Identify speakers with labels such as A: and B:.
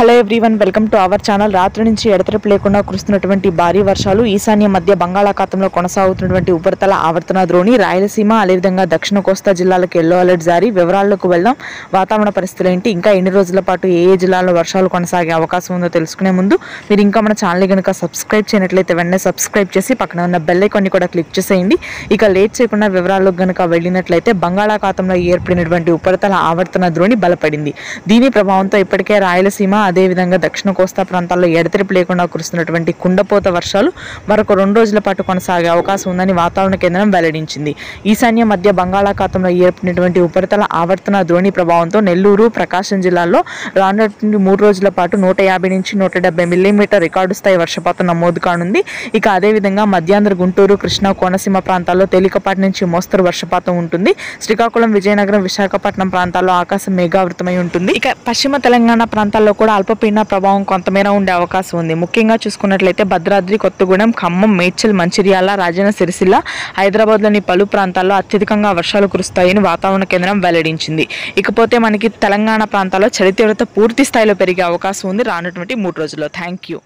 A: Hello everyone, welcome to our channel. రాత్రి నుంచి ఎడతెరపు లేకుండా కురుస్తున్నటువంటి భారీ వర్షాలు, ఈశాన్య మధ్య బంగాళాఖాతంలో కొనసాగుతున్నటువంటి ఉపరితల ఆవర్తన ద్రోణి, రాయలసీమ అదేవిధంగా దక్షిణ కోస్తా జిల్లాలకు ఎల్లో అలర్ట్ జారీ. వివరాల్లోకి వెళ్దాం. వాతావరణ పరిస్థితులు ఏంటి, ఇంకా ఎన్ని రోజుల పాటు ఏ జిల్లాల్లో వర్షాలు కొనసాగే అవకాశం ఉందో తెలుసుకునే ముందు మీరు ఇంకా మన ఛానల్ కనుక సబ్స్క్రైబ్ చేయనట్లయితే వెంటనే సబ్స్క్రైబ్ చేసి పక్కన ఉన్న బెల్ ఐకాన్ని కూడా క్లిక్ చేసేయండి. ఇక లేట్ చేయకుండా వివరాల్లోకి కనుక వెళ్ళినట్లయితే బంగాళాఖాతంలో ఏర్పడినటువంటి ఉపరితల ఆవర్తన ద్రోణి బలపడింది. దీని ప్రభావంతో ఇప్పటికే రాయలసీమ అదేవిధంగా దక్షిణ కోస్తా ప్రాంతాల్లో ఎడతెరిపి లేకుండా కురుస్తున్నటువంటి కుండపోత వర్షాలు మరొక 2 రోజుల పాటు కొనసాగే అవకాశం ఉందని వాతావరణ కేంద్రం వెల్లడించింది. ఈశాన్య మధ్య బంగాళాఖాతంలో ఏర్పడినటువంటి ఉపరితల ఆవర్తన ద్రోణి ప్రభావంతో నెల్లూరు, ప్రకాశం జిల్లాల్లో రానున్నటువంటి 3 రోజుల పాటు 150 నుంచి 170 మిల్లీమీటర్ రికార్డు స్థాయి వర్షపాతం నమోదు కానుంది. ఇక అదేవిధంగా మధ్యాంధ్ర, గుంటూరు, కృష్ణా, కోనసీమ ప్రాంతాల్లో తేలికపాటి నుంచి మోస్తరు వర్షపాతం ఉంటుంది. శ్రీకాకుళం, విజయనగరం, విశాఖపట్నం ప్రాంతాల్లో ఆకాశం మేఘావృతమై ఉంటుంది. ఇక పశ్చిమ తెలంగాణ ప్రాంతాల్లో కూడా అల్పపీడన ప్రభావం కొంతమేర ఉండే అవకాశం ఉంది. ముఖ్యంగా చూసుకున్నట్లయితే భద్రాద్రి కొత్తగూడెం, ఖమ్మం, మేడ్చల్, మంచిర్యాల, రాజన్న సిరిసిల్ల, హైదరాబాద్లోని పలు ప్రాంతాల్లో అత్యధికంగా వర్షాలు కురుస్తాయని వాతావరణ కేంద్రం వెల్లడించింది. ఇకపోతే మనకి తెలంగాణ ప్రాంతాల్లో చలి తీవ్రత పూర్తి స్థాయిలో పెరిగే అవకాశం ఉంది రానున్నటువంటి 3 రోజుల్లో. Thank you.